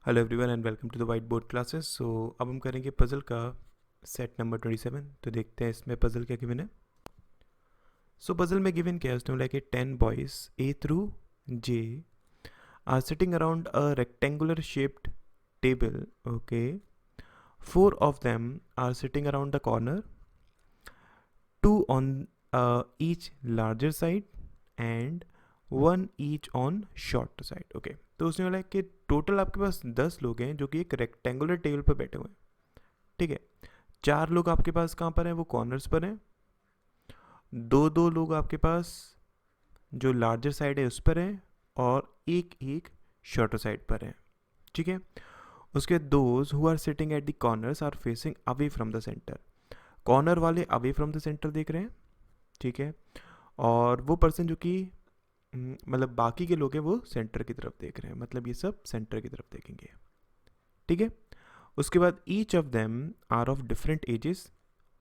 Hello everyone and welcome to the white board classes. अब हम करेंगे पजल का सेट नंबर 27। तो देखते हैं इसमें पजल क्या गिवन है। पजल में गिवन क्या है, उसने बोला कि 10 boys A through J are sitting around a rectangular shaped table. Okay, 4 of them are sitting around the corner, 2 on each larger side and 1 each on shorter side। Okay, तो उसने बोला कि टोटल आपके पास 10 लोग हैं जो कि एक रेक्टेंगुलर टेबल पर बैठे हुए हैं। ठीक है, 4 लोग आपके पास कहाँ पर हैं, वो कॉर्नर्स पर हैं। दो दो लोग आपके पास जो लार्जर साइड है उस पर हैं, और एक एक शॉर्टर साइड पर हैं। ठीक है, उसके those who are sitting at the corners are facing away from the centre. Corner वाले अवे फ्रॉम द सेंटर देख रहे हैं। ठीक है, और वो पर्सन जो कि मतलब बाकी के लोग हैं वो सेंटर की तरफ देख रहे हैं, मतलब ये सब सेंटर की तरफ देखेंगे। ठीक है, उसके बाद each of them are of different ages.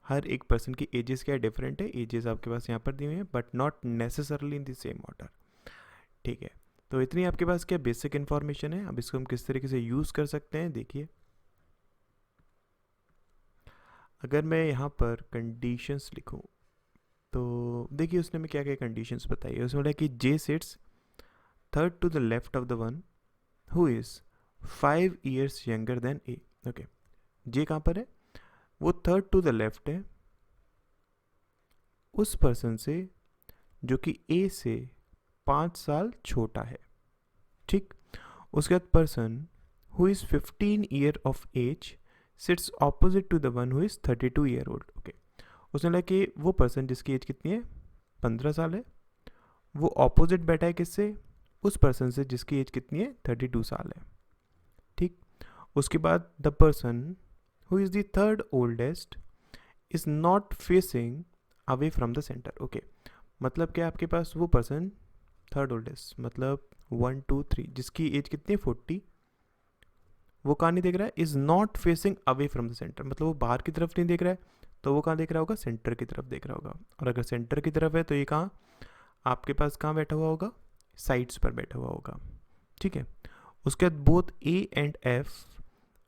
हर एक पर्सन की एजेस क्या डिफरेंट है, एजेस आपके पास यहाँ पर दी हुई हैं but not necessarily in the same order. ठीक है, तो इतनी आपके पास क्या बेसिक इन्फॉर्मेशन है। अब इसको हम किस तरीके से यूज़ कर सकते हैं देखिए। अगर मैं यहाँ पर कंडीशंस लिखूँ तो देखिए उसने हमें क्या क्या कंडीशंस बताई है। उसमें बोला कि J sits third to the left of the one who is 5 years younger than A. Okay, J कहाँ पर है, वो थर्ड टू द लेफ्ट है उस पर्सन से जो कि ए से 5 साल छोटा है। ठीक, उसके बाद person who is 15 year of age sits opposite to the one who is 32 year old. Okay, उसने लगा कि वो पर्सन जिसकी एज कितनी है, 15 साल है, वो ऑपोजिट बैठा है किससे, उस पर्सन से जिसकी एज कितनी है, 32 साल है। ठीक, उसके बाद the person who is the third oldest is not facing away from the centre. Okay, मतलब क्या आपके पास वो पर्सन थर्ड ओल्डेस्ट मतलब 1 2 3 जिसकी एज कितनी है 40, वो कहाँ नहीं देख रहा है, is not facing away from the centre, मतलब वो बाहर की तरफ नहीं देख रहा है, तो वो कहाँ देख रहा होगा, सेंटर की तरफ देख रहा होगा। और अगर सेंटर की तरफ है तो ये कहाँ आपके पास कहाँ बैठा हुआ होगा, साइड्स पर बैठा हुआ होगा। ठीक है, उसके बाद both A and F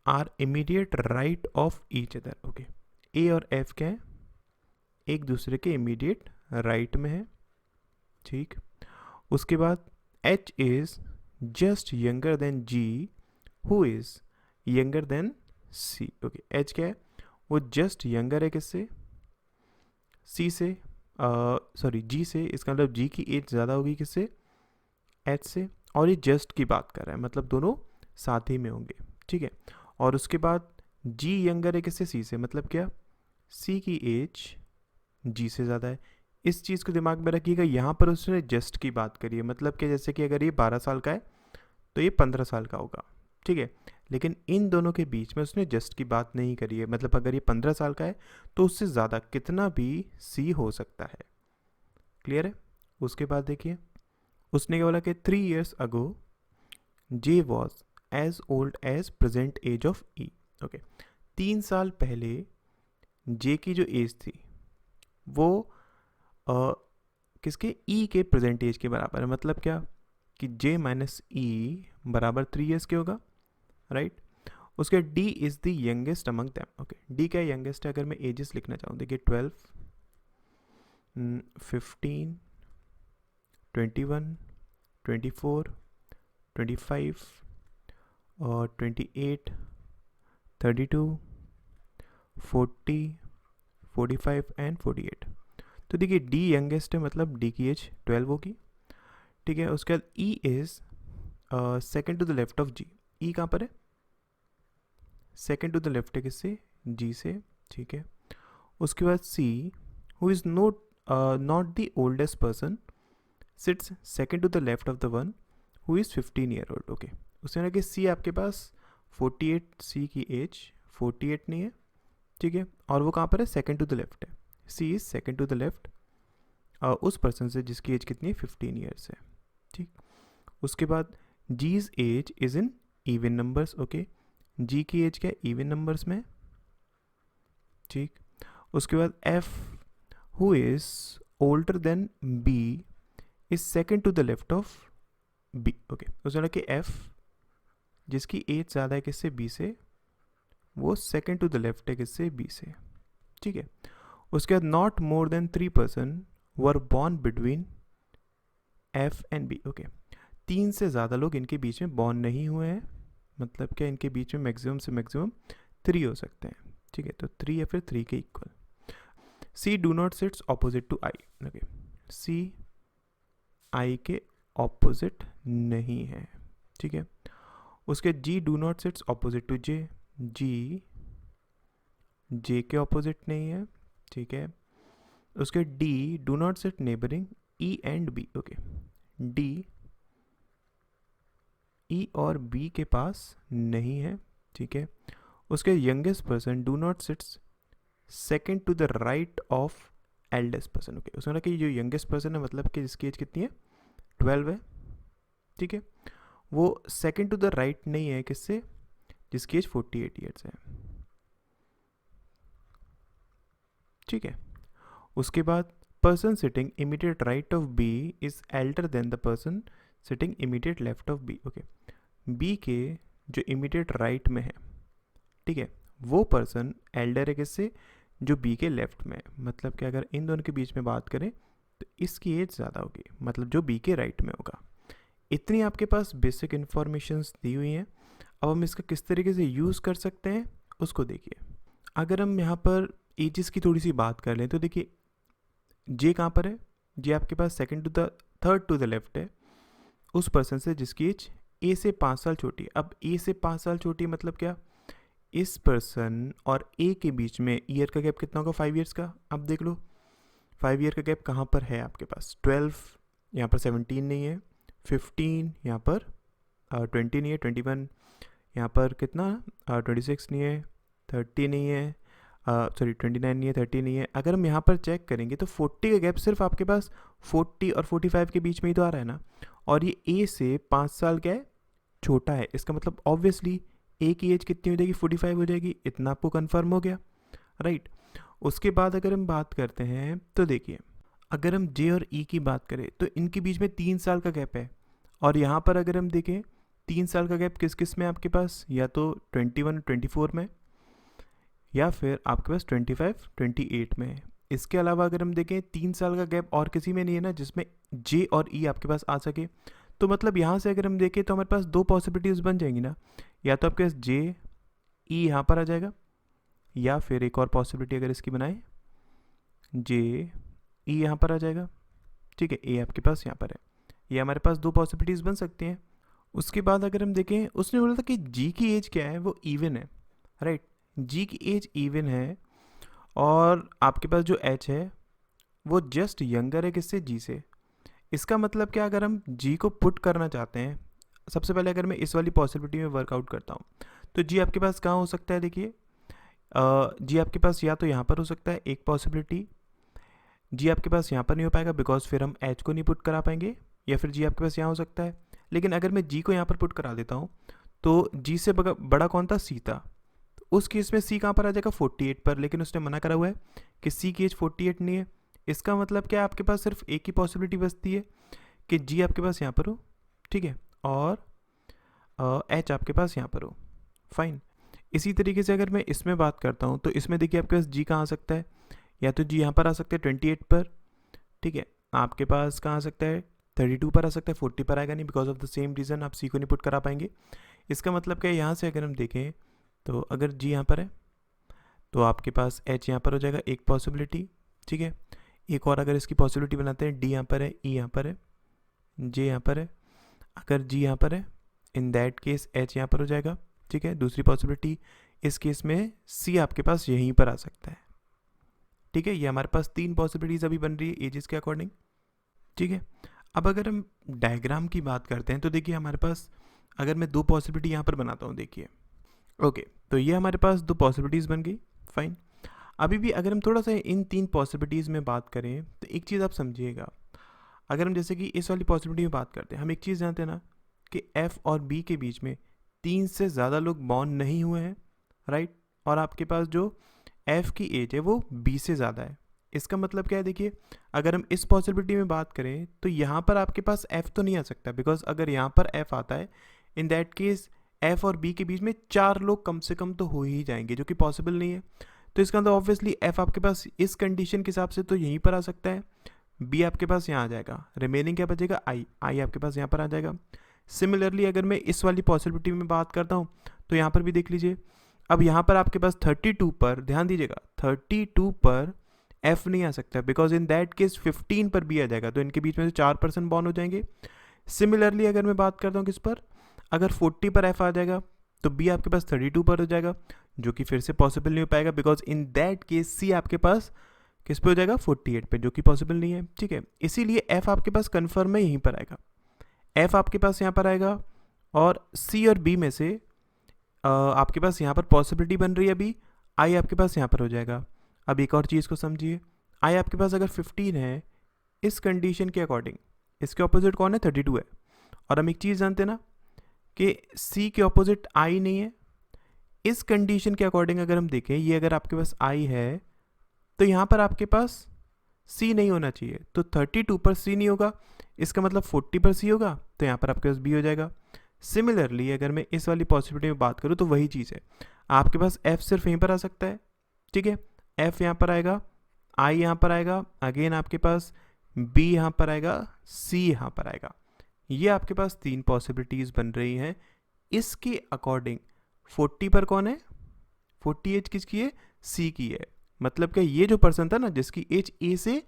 are immediate right of each other. Okay, A और एफ क्या है, एक दूसरे के इमीडिएट राइट में है। ठीक, उसके बाद H is just younger than G who is younger than C. Okay, H क्या है, वो जस्ट यंगर है किससे, सी से, सॉरी जी से। इसका मतलब जी की एज ज़्यादा होगी किससे, एच से। और ये जस्ट की बात कर रहा है, मतलब दोनों साथ ही में होंगे। ठीक है, और उसके बाद जी यंगर है किससे, सी से, मतलब क्या सी की एज जी से ज़्यादा है। इस चीज़ को दिमाग में रखिएगा, यहाँ पर उसने जस्ट की बात करी है, मतलब कि जैसे कि अगर ये 12 साल का है तो ये 15 साल का होगा। ठीक है, लेकिन इन दोनों के बीच में उसने जस्ट की बात नहीं करी है, मतलब अगर ये 15 साल का है तो उससे ज़्यादा कितना भी सी हो सकता है। क्लियर है। उसके बाद देखिए उसने क्या बोला कि 3 years ago J was as old as present age of E. Okay, 3 साल पहले जे की जो एज थी वो अ, किसके, ई के प्रेजेंट एज के बराबर है। मतलब क्या कि जे माइनस ई बराबर 3 years के होगा, राइट। उसके D is the youngest among them. Okay, D क्या यंगेस्ट है, अगर मैं एजेस लिखना चाहूँ देखिए 12 15 21 24 25 और 28 32 40 45 एंड 48। तो देखिए डी यंगेस्ट है, मतलब डी की एज 12 होगी। ठीक है, उसके बाद E is second to the left of G. E कहाँ पर है, सेकेंड टू द लेफ्ट है किससे, जी से। ठीक है, उसके बाद C who is not the oldest person sits second to the left of the one who is 15 year old. Okay, उसने कि सी आपके पास 48, सी की एज 48 नहीं है। ठीक है, और वो कहाँ पर है, सेकेंड टू द लेफ्ट है, C is second to the left उस पर्सन से जिसकी एज कितनी है 15 ईयर्स है। ठीक, उसके बाद G's age is in even numbers. Okay, G की एज क्या इवन नंबर्स में। ठीक, उसके बाद F who is older than B is second to the left of B. Okay, उसने कि एफ जिसकी एज ज़्यादा है किससे, बी से, वो सेकेंड टू द लेफ्ट है किससे, बी से, ठीक है। उसके बाद not more than 3% were born between F and B, okay. 3 से ज़्यादा लोग इनके बीच में बॉर्न नहीं हुए हैं, मतलब क्या इनके बीच में मैक्सिमम से मैक्सिमम 3 हो सकते हैं, ठीक है। तो 3 या फिर 3 के इक्वल। C do not sits opposite to I, okay. C I के ऑपोजिट नहीं है, ठीक है। उसके G do not sits opposite to J, G J के ऑपोजिट नहीं है, ठीक है। उसके D do not sit neighbouring E and B, okay. D E और बी के पास नहीं है, ठीक है। उसके youngest person do not sits second to the right of eldest person, okay. उसमें कि जो यंगेस्ट पर्सन है मतलब कि जिसकी एज कितनी है, 12 है, ठीक है। वो सेकेंड टू द राइट नहीं है किससे, जिसकी एज 48 ईयर्स है, ठीक है। उसके बाद person sitting immediate right of B is elder than the person sitting immediate left of B, okay. B के जो इमीडिएट राइट में है, ठीक है, वो पर्सन एल्डर है किससे, जो बी के लेफ्ट में है। मतलब कि अगर इन दोनों के बीच में बात करें तो इसकी एज ज़्यादा होगी, मतलब जो बी के राइट में होगा। इतनी आपके पास बेसिक इन्फॉर्मेशंस दी हुई हैं। अब हम इसका किस तरीके से यूज़ कर सकते हैं उसको देखिए। अगर हम यहाँ पर एजेस की थोड़ी सी बात कर लें तो देखिए, जे कहाँ पर है, जे आपके पास second to the third to the left है उस पर्सन से जिसकी एज ए से 5 साल छोटी है। अब ए से 5 साल छोटी मतलब क्या, इस पर्सन और ए के बीच में ईयर का गैप कितना होगा, 5 ईयर्स का। अब देख लो 5 ईयर का गैप कहाँ पर है आपके पास, 12 यहाँ पर 17 नहीं है, 15 यहाँ पर 20 नहीं है, 21 यहाँ पर कितना 26 नहीं है, 30 नहीं है, सॉरी 29 नहीं है, 30 नहीं है। अगर हम यहाँ पर चेक करेंगे तो 40 का गैप सिर्फ आपके पास 40 और 45 के बीच में ही तो आ रहा है ना। और ये ए से 5 साल क्या है, छोटा है। इसका मतलब ऑब्वियसली ए की एज कितनी हो जाएगी, 45 हो जाएगी। इतना आपको कन्फर्म हो गया, राइट। उसके बाद अगर हम बात करते हैं तो देखिए, अगर हम जे और ई की बात करें तो इनके बीच में 3 साल का गैप है। और यहाँ पर अगर हम देखें 3 साल का गैप किस किस में आपके पास, या तो 21 24 में, या फिर आपके पास 25 28 में है। इसके अलावा अगर हम देखें 3 साल का गैप और किसी में नहीं है ना जिसमें जे और ई आपके पास आ सके। तो मतलब यहाँ से अगर हम देखें तो हमारे पास 2 पॉसिबिलिटीज़ बन जाएंगी ना, या तो आपके पास जे ई यहाँ पर आ जाएगा, या फिर एक और पॉसिबिलिटी अगर इसकी बनाए जे ई यहाँ पर आ जाएगा, ठीक है। ए आपके पास यहाँ पर है, ये हमारे पास 2 पॉसिबिलिटीज़ बन सकती हैं। उसके बाद अगर हम देखें, उसने बोला था कि जी की एज क्या है, वो इवन है, राइट। जी की एज इवन है और आपके पास जो एच है वो जस्ट यंगर है किससे, जी से। इसका मतलब क्या, अगर हम जी को पुट करना चाहते हैं, सबसे पहले अगर मैं इस वाली पॉसिबिलिटी में वर्कआउट करता हूँ तो जी आपके पास कहाँ हो सकता है, देखिए जी आपके पास या तो यहाँ पर हो सकता है एक पॉसिबिलिटी, जी आपके पास यहाँ पर नहीं हो पाएगा बिकॉज फिर हम एच को नहीं पुट करा पाएंगे, या फिर जी आपके पास यहाँ हो सकता है। लेकिन अगर मैं जी को यहाँ पर पुट करा देता हूँ तो जी से बड़ा कौन था, सी था। उस केस में सी कहाँ पर आ जाएगा, 48 पर। लेकिन उसने मना करा हुआ है कि सी की एज 48 नहीं है। इसका मतलब क्या, आपके पास सिर्फ एक ही पॉसिबिलिटी बचती है कि जी आपके पास यहाँ पर हो, ठीक है, और एच आपके पास यहाँ पर हो, फाइन। इसी तरीके से अगर मैं इसमें बात करता हूँ तो इसमें देखिए आपके पास जी कहाँ आ सकता है, या तो जी यहाँ पर आ सकता है 28 पर, ठीक है। आपके पास कहाँ आ सकता है, 32 पर आ सकता है, 40 पर आएगा नहीं because of the same reason, आप सी को नहीं पुट करा पाएंगे। इसका मतलब क्या है, यहाँ से अगर हम देखें तो अगर जी यहाँ पर है तो आपके पास एच यहाँ पर हो जाएगा एक पॉसिबिलिटी, ठीक है। एक और अगर इसकी पॉसिबिलिटी बनाते हैं, डी यहाँ पर है, ई यहाँ पर है, जे यहाँ पर है, अगर जी यहाँ पर है इन दैट केस एच यहाँ पर हो जाएगा, ठीक है। दूसरी पॉसिबिलिटी इस केस में सी आपके पास यहीं पर आ सकता है, ठीक है। ये हमारे पास 3 पॉसिबिलिटीज़ अभी बन रही है एजेस के अकॉर्डिंग, ठीक है। अब अगर हम डायग्राम की बात करते हैं तो देखिए हमारे पास, अगर मैं 2 पॉसिबिलिटी यहाँ पर बनाता हूँ, देखिए ओके, तो ये हमारे पास 2 पॉसिबिलिटीज़ बन गई, फाइन। अभी भी अगर हम थोड़ा सा इन 3 पॉसिबिलिटीज़ में बात करें तो एक चीज़ आप समझिएगा। अगर हम जैसे कि इस वाली पॉसिबिलिटी में बात करते हैं, हम एक चीज़ जानते हैं ना कि एफ़ और बी के बीच में 3 से ज़्यादा लोग बॉर्न नहीं हुए हैं, राइट। और आपके पास जो एफ़ की एज है वो बी से ज़्यादा है। इसका मतलब क्या है, देखिए अगर हम इस पॉसिबिलिटी में बात करें तो यहाँ पर आपके पास एफ़ तो नहीं आ सकता बिकॉज अगर यहाँ पर एफ़ आता है इन दैट केस एफ और बी के बीच में 4 लोग कम से कम तो हो ही जाएंगे, जो कि पॉसिबल नहीं है। तो इसका मतलब ऑब्वियसली एफ आपके पास इस कंडीशन के हिसाब से तो यहीं पर आ सकता है, बी आपके पास यहाँ आ जाएगा, रिमेनिंग क्या बचेगा, आई आपके पास यहाँ पर आ जाएगा। सिमिलरली अगर मैं इस वाली पॉसिबिलिटी में बात करता हूँ तो यहाँ पर भी देख लीजिए, अब यहाँ पर आपके पास 32 पर, ध्यान दीजिएगा 32 पर एफ नहीं आ सकता, बिकॉज इन दैट केस 15 पर बी आ जाएगा, तो इनके बीच में से 4 पर्सन बॉन्ड हो जाएंगे। सिमिलरली अगर मैं बात करता हूँ किस पर, अगर 40 पर एफ आ जाएगा तो बी आपके पास 32 पर हो जाएगा, जो कि फिर से पॉसिबल नहीं हो पाएगा, बिकॉज इन दैट केस सी आपके पास किस पे हो जाएगा, 48 पे, जो कि पॉसिबल नहीं है। ठीक है, इसीलिए एफ आपके पास कन्फर्म है, यहीं पर आएगा, एफ आपके पास यहाँ पर आएगा, और सी और बी में से आपके पास यहाँ पर पॉसिबिलिटी बन रही है अभी, आई आपके पास यहाँ पर हो जाएगा। अब एक और चीज़ को समझिए, आई आपके पास अगर 15 है, इस कंडीशन के अकॉर्डिंग इसके ऑपोजिट कौन है, 32 है। और हम एक चीज़ जानते हैं ना कि सी के ऑपोजिट आई नहीं है, इस कंडीशन के अकॉर्डिंग अगर हम देखें, ये अगर आपके पास आई है तो यहाँ पर आपके पास सी नहीं होना चाहिए, तो 32 पर सी नहीं होगा, इसका मतलब 40 पर सी होगा, तो यहाँ पर आपके पास बी हो जाएगा। सिमिलरली अगर मैं इस वाली पॉसिबिलिटी में बात करूँ तो वही चीज़ है, आपके पास एफ सिर्फ यहीं पर आ सकता है। ठीक है, एफ यहाँ पर आएगा, आई यहाँ पर आएगा, अगेन आपके पास बी यहाँ पर आएगा, सी यहाँ पर आएगा। ये आपके पास 3 पॉसिबिलिटीज़ बन रही हैं। इसके अकॉर्डिंग 40 पर कौन है, 40 एज किसकी है, सी की है। मतलब क्या, ये जो पर्सन था ना जिसकी एज ए से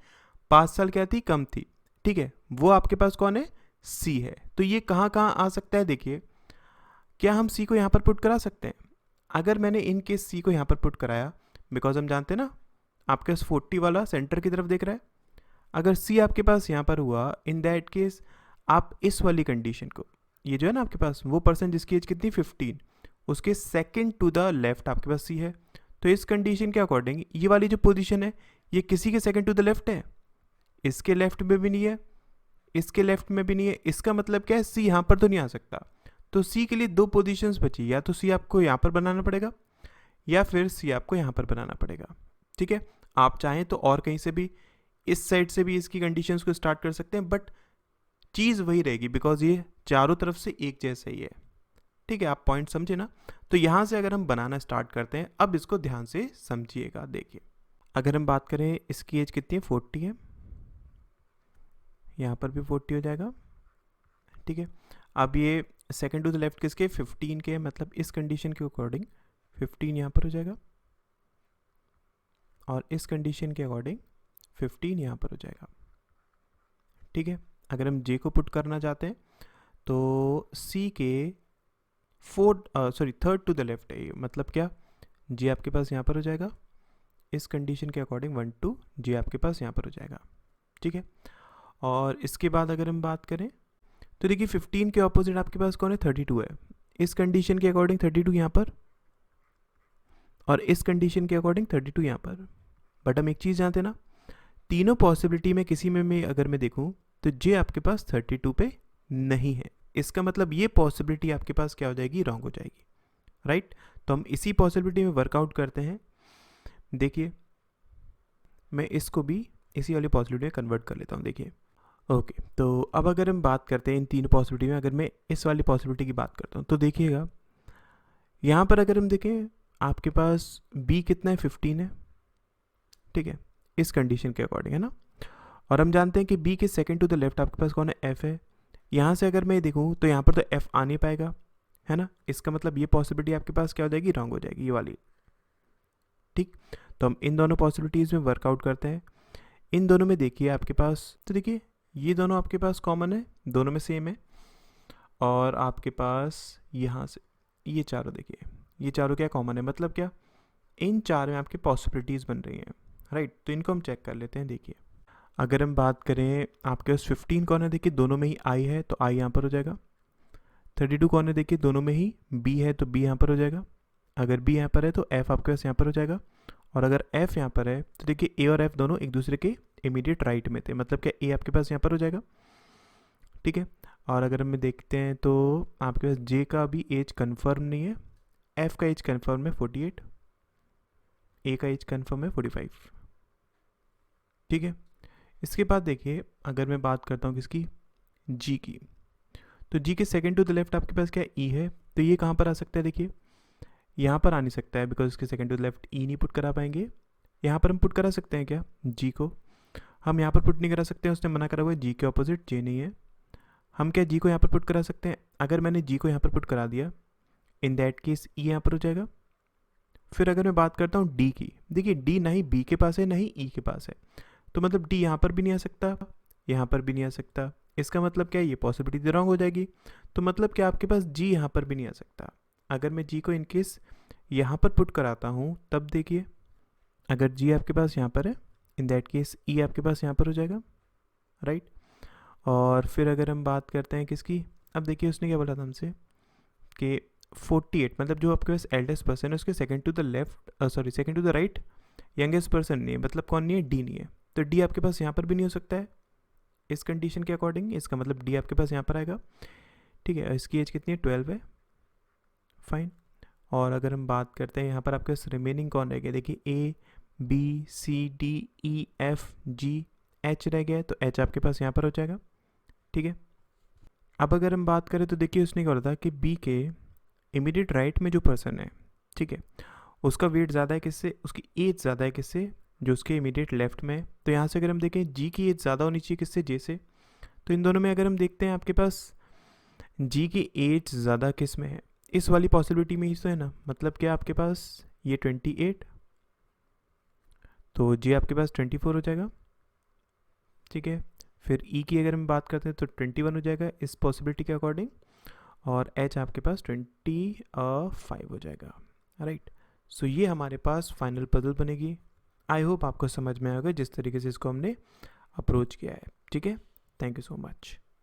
5 साल क्या थी, कम थी, ठीक है, वो आपके पास कौन है, सी है। तो ये कहाँ कहाँ आ सकता है, देखिए क्या हम सी को यहाँ पर पुट करा सकते हैं। अगर मैंने इन केस सी को यहाँ पर पुट कराया, बिकॉज हम जानते हैं ना आपके पास 40 वाला सेंटर की तरफ देख रहा है, अगर सी आपके पास यहाँ पर हुआ, इन दैट केस आप इस वाली कंडीशन को, ये जो है ना आपके पास वो पर्सन जिसकी एज कितनी 15, उसके सेकंड टू द लेफ्ट आपके पास सी है, तो इस कंडीशन के अकॉर्डिंग ये वाली जो पोजीशन है ये किसी के सेकंड टू द लेफ्ट है, इसके लेफ्ट में भी नहीं है, इसके लेफ्ट में भी नहीं है, इसका मतलब क्या है, सी यहाँ पर तो नहीं आ सकता। तो सी के लिए 2 पोजीशंस बची, या तो सी आपको यहाँ पर बनाना पड़ेगा या फिर सी आपको यहाँ पर बनाना पड़ेगा। ठीक है, आप चाहें तो और कहीं से भी, इस साइड से भी इसकी कंडीशंस को स्टार्ट कर सकते हैं, बट चीज़ वही रहेगी बिकॉज ये चारों तरफ से एक जैसा ही है। ठीक है, आप पॉइंट समझे ना। तो यहाँ से अगर हम बनाना स्टार्ट करते हैं, अब इसको ध्यान से समझिएगा। देखिए अगर हम बात करें इसकी एज कितनी है, 40 है, यहाँ पर भी 40 हो जाएगा। ठीक है, अब ये सेकंड टू द लेफ्ट किसके, 15 के, मतलब इस कंडीशन के अकॉर्डिंग 15 यहाँ पर हो जाएगा, और इस कंडीशन के अकॉर्डिंग 15 यहाँ पर हो जाएगा। ठीक है, अगर हम जे को पुट करना चाहते हैं तो सी के थर्ड टू द लेफ्ट है, मतलब क्या, जे आपके पास यहाँ पर हो जाएगा, इस कंडीशन के अकॉर्डिंग 1 2 जे आपके पास यहाँ पर हो जाएगा। ठीक है, और इसके बाद अगर हम बात करें तो देखिए 15 के ऑपोजिट आपके पास कौन है, 32 है, इस कंडीशन के अकॉर्डिंग 32 यहाँ पर, और इस कंडीशन के अकॉर्डिंग 32 यहाँ पर। बट हम एक चीज़ जानते हैं ना, तीनों पॉसिबिलिटी में किसी में मैं अगर मैं देखूँ तो जे आपके पास 32 पे नहीं है, इसका मतलब ये पॉसिबिलिटी आपके पास क्या हो जाएगी, रॉन्ग हो जाएगी। राइट, तो हम इसी पॉसिबिलिटी में वर्कआउट करते हैं। देखिए मैं इसको भी इसी वाली पॉसिबिलिटी में कन्वर्ट कर लेता हूँ। देखिए ओके, तो अब अगर हम बात करते हैं इन 3 पॉसिबिलिटी में, अगर मैं इस वाली पॉसिबिलिटी की बात करता हूँ तो देखिएगा यहाँ पर अगर हम देखें आपके पास बी कितना है, 15 है। ठीक है, इस कंडीशन के अकॉर्डिंग है ना, और हम जानते हैं कि बी के सेकंड टू द लेफ्ट आपके पास कौन है, एफ है। यहाँ से अगर मैं देखूँ तो यहाँ पर तो एफ आ नहीं पाएगा, है ना, इसका मतलब ये पॉसिबिलिटी आपके पास क्या हो जाएगी, रॉन्ग हो जाएगी, ये वाली। ठीक, तो हम इन दोनों पॉसिबिलिटीज़ में वर्कआउट करते हैं। इन दोनों में देखिए आपके पास, तो देखिए ये दोनों आपके पास कॉमन है, दोनों में सेम है, और आपके पास यहाँ से ये चारों, देखिए ये चारों क्या कॉमन है, मतलब क्या, इन 4 में आपकी पॉसिबिलिटीज़ बन रही हैं। राइट, तो इनको हम चेक कर लेते हैं। देखिए अगर हम बात करें आपके पास 15 कौन है, देखिए दोनों में ही आई है तो आई यहाँ पर हो जाएगा। 32 कौन है, देखिए दोनों में ही बी है तो बी यहाँ पर हो जाएगा। अगर बी यहाँ पर है तो एफ आपके पास यहाँ पर हो जाएगा, और अगर एफ यहाँ पर है तो देखिए ए और एफ दोनों एक दूसरे के इमीडिएट राइट में थे, मतलब क्या ए आपके पास यहाँ पर हो जाएगा। ठीक है, और अगर हम देखते हैं तो आपके पास जे का भी एज कन्फर्म नहीं है, एफ का एज कन्फर्म है 48, ए का एज कन्फर्म है 45। ठीक है, इसके बाद देखिए अगर मैं बात करता हूँ किसकी, जी की, तो जी के सेकंड टू द लेफ्ट आपके पास क्या ई है, तो ये कहाँ पर आ सकता है, देखिए यहाँ पर आ नहीं सकता है बिकॉज उसके सेकंड टू द लेफ्ट ई नहीं पुट करा पाएंगे। यहाँ पर हम पुट करा सकते हैं क्या, जी को हम यहाँ पर पुट नहीं करा सकते हैं, उसने मना करा हुआ है, जी के ऑपोजिट जे नहीं है। हम क्या जी को यहाँ पर पुट करा सकते हैं, अगर मैंने जी को यहाँ पर पुट करा दिया इन दैट केस ई यहाँ पर हो जाएगा। फिर अगर मैं बात करता हूँ डी की, देखिए डी ना ही बी के पास है ना ही ई के पास है, तो मतलब डी यहाँ पर भी नहीं आ सकता, यहाँ पर भी नहीं आ सकता। इसका मतलब क्या है, ये पॉसिबिलिटी रॉन्ग हो जाएगी। तो मतलब क्या आपके पास जी यहाँ पर भी नहीं आ सकता। अगर मैं जी को इनकेस यहाँ पर पुट कराता हूँ तब देखिए, अगर जी आपके पास यहाँ पर है इन दैट केस ई आपके पास यहाँ पर हो जाएगा, राइट। और फिर अगर हम बात करते हैं किसकी, अब देखिए उसने क्या बोला था हमसे कि 48 मतलब जो आपके पास एल्डेस्ट पर्सन है उसके second to the left second to the right youngest person नहीं है, मतलब कौन नहीं है, डी नहीं है। तो डी आपके पास यहाँ पर भी नहीं हो सकता है इस कंडीशन के अकॉर्डिंग, इसका मतलब डी आपके पास यहाँ पर आएगा, ठीक है। इसकी एज कितनी है, 12 है, फाइन। और अगर हम बात करते हैं यहाँ पर आपके पास रिमेनिंग कौन रह गया, देखिए A B C D E F G H रह गया है, तो एच आपके पास यहाँ पर हो जाएगा, ठीक है। अब अगर हम बात करें तो देखिए उसने क्या बोला था कि बी के इमीडिएट राइट में जो पर्सन है, ठीक है, उसका वेट ज़्यादा है किससे, उसकी एज ज़्यादा है किससे, जो उसके इमीडिएट लेफ्ट में है। तो यहाँ से अगर हम देखें जी की एज ज़्यादा होनी चाहिए किससे, जे से। तो इन दोनों में अगर हम देखते हैं आपके पास जी की एज ज़्यादा किस में है, इस वाली पॉसिबिलिटी में ही तो है ना, मतलब क्या आपके पास ये 28, तो जी आपके पास 24 हो जाएगा, ठीक है। फिर ई की अगर हम बात करते हैं तो 21 हो जाएगा इस पॉसिबिलिटी के अकॉर्डिंग, और एच आपके पास 25 हो जाएगा, राइट। सो ये हमारे पास फाइनल पजल बनेगी। आई होप आपको समझ में आएगा जिस तरीके से इसको हमने अप्रोच किया है, ठीक है। Thank you so much.